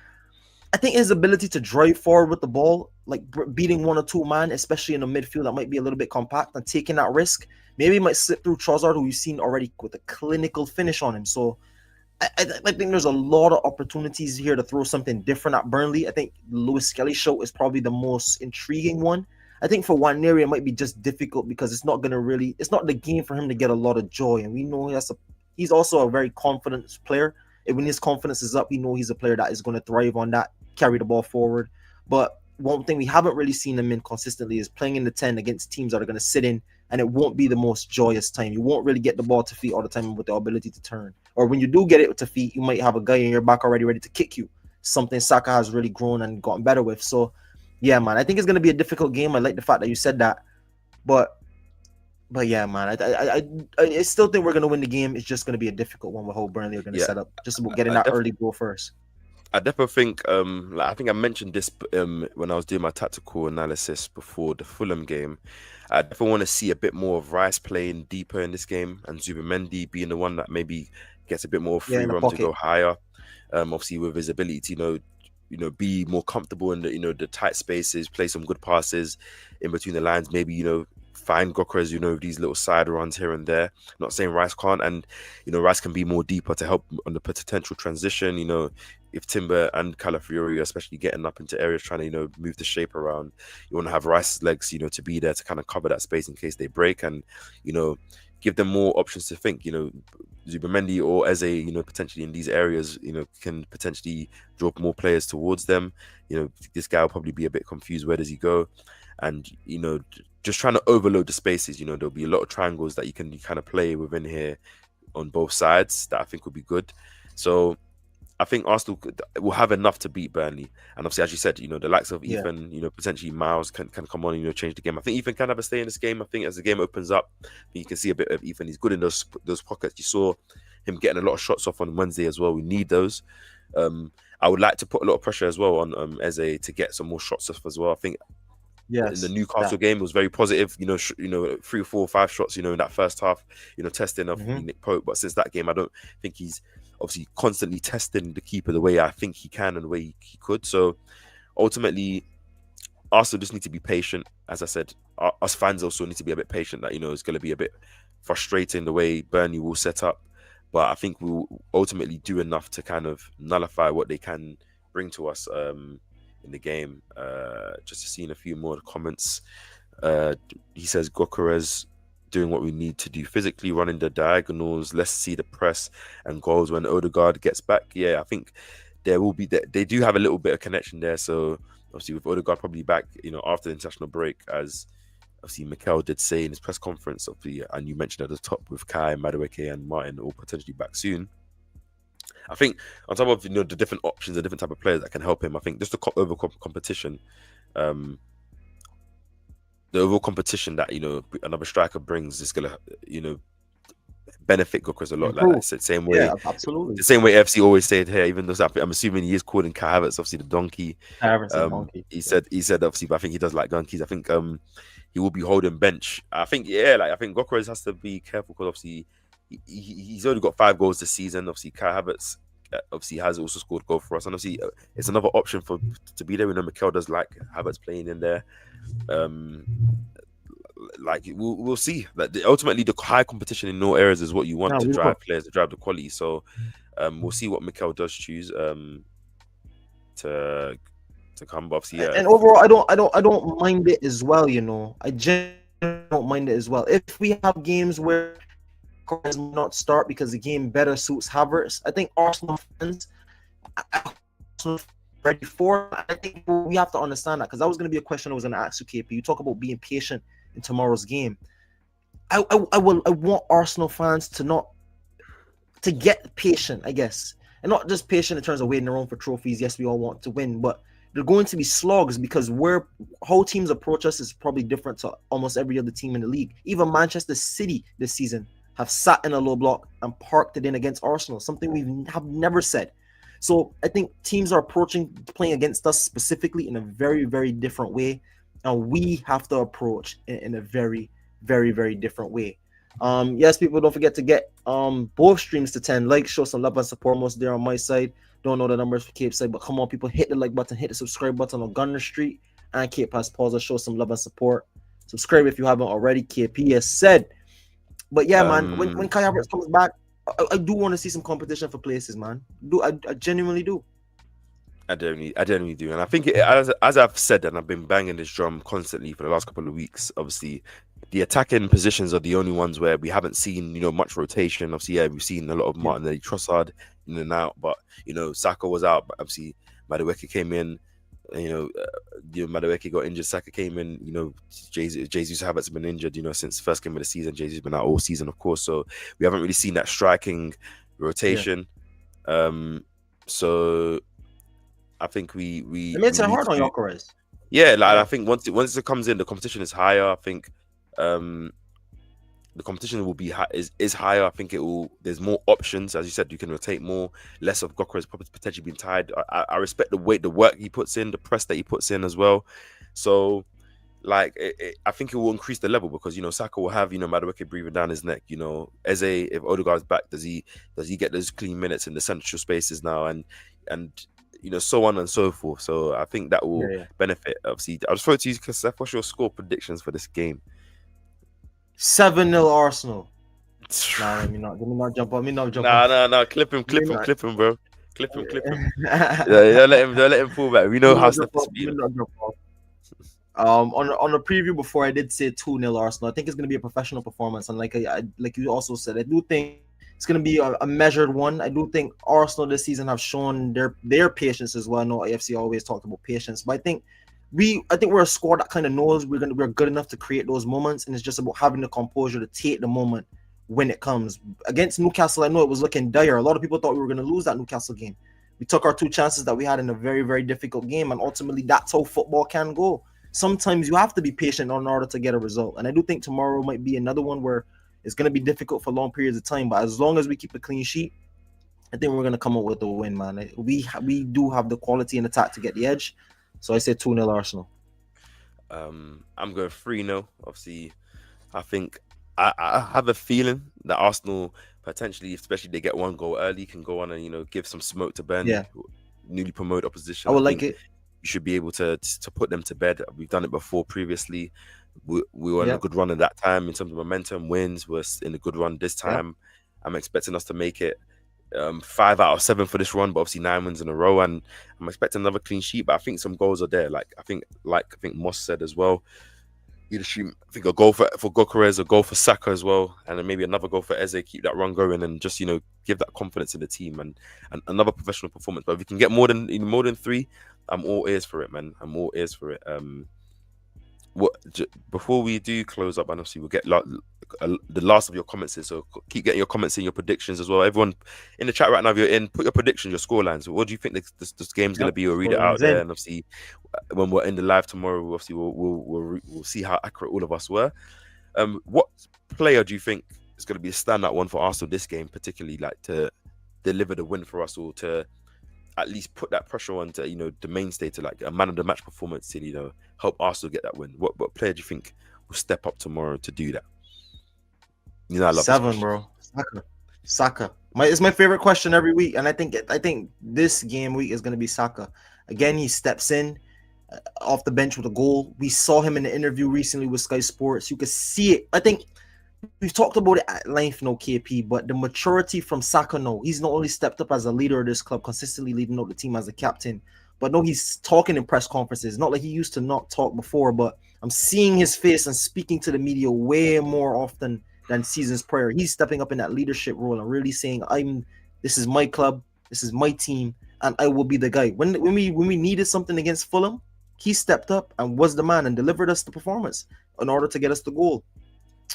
I think his ability to drive forward with the ball, like beating 1 or 2 man, especially in the midfield that might be a little bit compact, and taking that risk, maybe he might slip through Trossard, who we've seen already with a clinical finish on him. So I think there's a lot of opportunities here to throw something different at Burnley. I think Lewis Skelly show is probably the most intriguing one. I think for Waneri it might be just difficult because it's not the game for him to get a lot of joy, and we know he's also a very confident player. And when his confidence is up, we know he's a player that is going to thrive on that, carry the ball forward. But one thing we haven't really seen him in consistently is playing in the 10 against teams that are going to sit in, and it won't be the most joyous time. You won't really get the ball to feet all the time with the ability to turn. Or when you do get it to feet, you might have a guy in your back already ready to kick you, something Saka has really grown and gotten better with. So, yeah, man, I think it's going to be a difficult game. I like the fact that you said that. But yeah, man, I still think we're going to win the game. It's just going to be a difficult one with how Burnley are going to set up, just about getting that early goal first. I definitely think, I think I mentioned this when I was doing my tactical analysis before the Fulham game. I definitely want to see a bit more of Rice playing deeper in this game, and Zubimendi being the one that maybe gets a bit more free roam to go higher. Obviously, with his ability to, be more comfortable in the, the tight spaces, play some good passes in between the lines. Maybe, find Gokras, these little side runs here and there. Not saying Rice can't, and Rice can be more deeper to help on the potential transition. If Timber and Calafiori, especially getting up into areas trying to move the shape around, you want to have Rice's legs to be there to kind of cover that space in case they break, and give them more options to think. Zubimendi or Eze, potentially in these areas, can potentially draw more players towards them. This guy will probably be a bit confused. Where does he go? And just trying to overload the spaces. There'll be a lot of triangles that you can kind of play within here on both sides that I think would be good. So I think Arsenal will have enough to beat Burnley. And obviously, as you said, the likes of Ethan, potentially Miles can come on, change the game. I think Ethan can have a stay in this game. I think as the game opens up, you can see a bit of Ethan. He's good in those pockets. You saw him getting a lot of shots off on Wednesday as well. We need those. I would like to put a lot of pressure as well on Eze to get some more shots off as well. I think in the Newcastle game, it was very positive. 3, 4, 5 shots. In that first half. Testing of Nick Pope. But since that game, I don't think he's obviously constantly testing the keeper the way I think he can and the way he could. So ultimately, Arsenal just need to be patient. As I said, us fans also need to be a bit patient. That it's going to be a bit frustrating the way Burnley will set up. But I think we'll ultimately do enough to kind of nullify what they can bring to us in the game. Just seeing a few more comments. He says Gokares doing what we need to do physically, running the diagonals. Let's see the press and goals when Odegaard gets back. Yeah, I think there will be they do have a little bit of connection there. So obviously with Odegaard probably back, after the international break, as obviously Mikel did say in his press conference, and you mentioned at the top with Kai, Madueke and Martin all potentially back soon. I think on top of the different options, the different type of players that can help him, I think just the overall competition, the overall competition that another striker brings is gonna benefit Gokras a lot. Like I Improve. said, same way, Yeah, absolutely. the same way FC always said here. Even though I'm assuming he is calling Kai Havertz obviously the donkey. Havertz a donkey. He said obviously, but I think he does like donkeys. I think he will be holding bench. I think I think Gokras has to be careful because obviously he's only got 5 goals this season. Obviously Kai Havertz obviously has also scored a goal for us, and obviously it's another option for to be there. We know Mikel does like Havertz playing in there. Like we'll see. Like ultimately, the high competition in all areas is what you want No, to we drive will. players, to drive the quality. So we'll see what Mikel does choose to come. But obviously, And overall, I don't mind it as well. I genuinely don't mind it as well. If we have games where Gokras might not start because the game better suits Havertz, I think Arsenal fans, Arsenal fans are ready for it. I think we have to understand that, because that was going to be a question I was going to ask you, KP. You talk about being patient in tomorrow's game. I want Arsenal fans to get patient, I guess, and not just patient in terms of waiting around for trophies. Yes, we all want to win, but they're going to be slogs, because how teams approach us is probably different to almost every other team in the league. Even Manchester City this season have sat in a low block and parked it in against Arsenal, something we have never said. So I think teams are playing against us specifically in a very, very different way, and we have to approach in a very, very, very different way. Yes, people, don't forget to get both streams to 10. Like, show some love and support. Most there on my side. Don't know the numbers for KAPE side, but come on, people, hit the like button, hit the subscribe button on Gunner Street and KAPE Pass Pause. Show some love and support. Subscribe if you haven't already. KP has said. But yeah, man, when Kai Havertz comes back, I do want to see some competition for places, man. I genuinely do. I genuinely do, and I think as I've said, and I've been banging this drum constantly for the last couple of weeks. Obviously, the attacking positions are the only ones where we haven't seen much rotation. Obviously, yeah, we've seen a lot of Martinelli, Trossard in and out, but Saka was out. But obviously, Madueke came in. Madueke got injured. Saka came in. Jesus Havertz has been injured. Since the first game of the season. Jesus has been out all season, of course. So we haven't really seen that striking rotation. Yeah. So I think we it makes it hard on Gokras. Yeah, I think once it comes in, the competition is higher. I think the competition will be is higher. I think there's more options, as you said. You can rotate more, less of Gokras potentially being tied. I respect the work he puts in, the press that he puts in as well. So I think it will increase the level, because Saka will have Madueke breathing down his neck. Eze, if Odegaard's back, does he get those clean minutes in the central spaces now, and so on and so forth. So I think that will benefit. Obviously, I'll just throw it to you, because what's your score predictions for this game? 7-0 Arsenal. Nah, let me not jump on. Nah. Clip him, bro. Clip him. Don't let him pull back. We know how stuff is being. On the preview before, I did say 2-0 Arsenal. I think it's going to be a professional performance, and like you also said, I do think it's going to be a measured one. I do think Arsenal this season have shown their patience as well. I know AFC always talked about patience, but I think we're a squad that kind of knows we're good enough to create those moments, and it's just about having the composure to take the moment when it comes. Against Newcastle, I know it was looking dire. A lot of people thought we were going to lose that Newcastle game. We took our 2 chances that we had in a very, very difficult game, and ultimately that's how football can go. Sometimes you have to be patient in order to get a result, and I do think tomorrow might be another one where it's going to be difficult for long periods of time, but as long as we keep a clean sheet, I think we're going to come up with a win, man. We do have the quality and attack to get the edge. So I say 2-0 Arsenal. I'm going 3-0. Obviously, I think I have a feeling that Arsenal potentially, especially they get 1 goal early, can go on and give some smoke to Burnley, newly promoted opposition. I would like it. You should be able to put them to bed. We've done it before previously. We were in a good run at that time in terms of momentum. Wins was in a good run this time. I'm expecting us to make it 5 out of 7 for this run, but obviously 9 wins in a row, and I'm expecting another clean sheet. But I think some goals are there. I think Moss said as well. I think a goal for Gokras, a goal for Saka as well, and then maybe another goal for Eze. Keep that run going, and just give that confidence in the team, and another professional performance. But if we can get more than 3, I'm all ears for it, man. I'm all ears for it. Before we do close up, and obviously we'll get the last of your comments in, so keep getting your comments in, your predictions as well. Everyone in the chat right now, if you're in, put your predictions, your scorelines. What do you think this game's going to be? We'll read it out there, and obviously when we're in the live tomorrow, obviously we'll see how accurate all of us were. What player do you think it's going to be a standout one for Arsenal this game, particularly like to deliver the win for us, or to at least put that pressure on to, the mainstay, to like a man of the match performance to, help Arsenal get that win. What player do you think will step up tomorrow to do that? I love this 7, question. bro. Saka. It's my favorite question every week, and I think this game week is going to be Saka. Again, he steps in off the bench with a goal. We saw him in the interview recently with Sky Sports. You could see it. I think we've talked about it at length, KP, but the maturity from Saka, he's not only stepped up as a leader of this club, consistently leading out the team as a captain, but he's talking in press conferences. Not like he used to not talk before, but I'm seeing his face and speaking to the media way more often than seasons prior. He's stepping up in that leadership role and really saying, this is my club, this is my team, and I will be the guy. When we needed something against Fulham, he stepped up and was the man and delivered us the performance in order to get us the goal.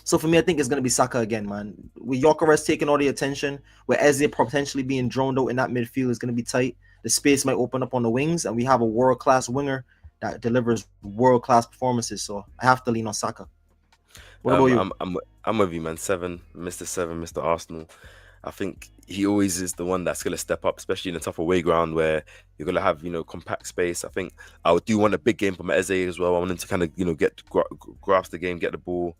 So for me, I think it's going to be Saka again, man. With Gyökeres taking all the attention, with Eze potentially being droned out in that midfield is going to be tight. The space might open up on the wings, and we have a world-class winger that delivers world-class performances. So I have to lean on Saka. What about you? I'm with you, man. 7, Mr. Arsenal. I think he always is the one that's going to step up, especially in a tough away ground where you're going to have, compact space. I think I do want a big game from Eze as well. I want him to kind of, grasp the game, get the ball.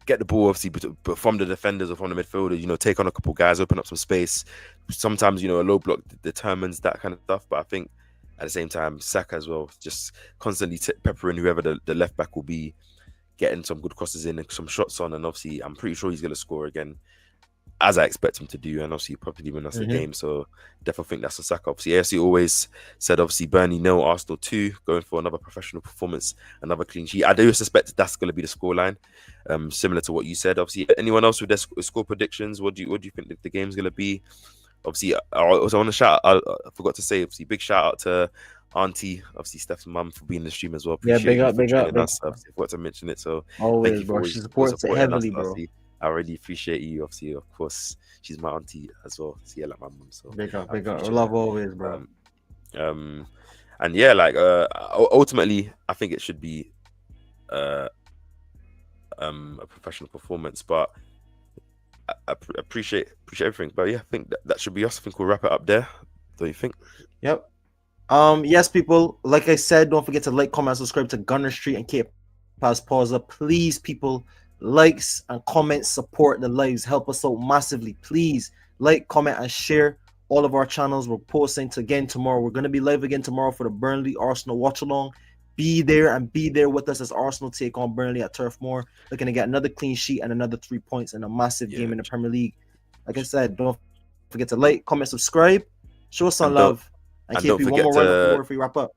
Get the ball, obviously, but from the defenders or from the midfielders, take on a couple guys, open up some space. Sometimes, a low block determines that kind of stuff. But I think at the same time, Saka as well, just constantly peppering whoever the left back will be, getting some good crosses in and some shots on. And obviously, I'm pretty sure he's going to score again, as I expect him to do. And obviously, probably win us the game. So definitely think that's a Saka. Obviously, AFC always said, obviously, Burnley 0, Arsenal 2, going for another professional performance, another clean sheet. I do suspect that's going to be the scoreline, similar to what you said. Obviously, anyone else with their score predictions? What do you think the game's going to be? Obviously, I want to shout out, I forgot to say, obviously, big shout out to Auntie, obviously Steph's mum, for being in the stream as well. Appreciate you for joining us. Obviously, I forgot to mention it. So always, thank you bro. She supports it heavily, bro. Obviously, I really appreciate you. Obviously, of course, she's my auntie as well. So yeah, like my mum. So big up. Love always, bro. And yeah, like ultimately, I think it should be a professional performance, but I appreciate everything. But yeah, I think that should be us. I think we'll wrap it up there. Don't you think? Yep. Yes, people. Like I said, don't forget to like, comment, and subscribe to Gunner Street and KAPE Pausa. Please, people, likes and comments support the lives. Help us out massively. Please like, comment, and share all of our channels. We're posting again tomorrow. We're going to be live again tomorrow for the Burnley Arsenal watch along. Be there with us as Arsenal take on Burnley at Turf Moor. Looking to get another clean sheet and another 3 points in a massive game in the Premier League. Like I said, don't forget to like, comment, subscribe, show us some love. And KP, one more word before we wrap up.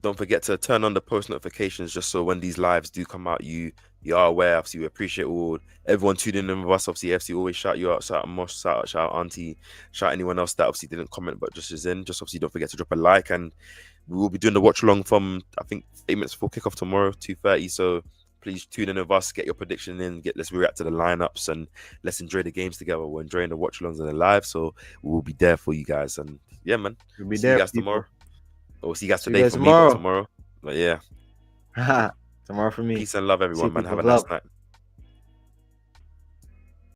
Don't forget to turn on the post notifications, just so when these lives do come out, you are aware. Obviously, we appreciate everyone tuning in with us. Obviously, FC always shout you out, shout Mosh, shout Auntie, shout anyone else that obviously didn't comment but just is in. Just obviously don't forget to drop a like, and we will be doing the watch along from, I think, 8 minutes before kickoff tomorrow, 2:30. So please tune in with us, get your prediction in, let's react to the lineups, and let's enjoy the games together. We're enjoying the watch alongs and the live, so we will be there for you guys. And yeah, man, we'll be see there you guys people. Tomorrow. Or see you guys today for tomorrow. Me, but tomorrow. But yeah, tomorrow for me. Peace and love, everyone, man. Have a nice night.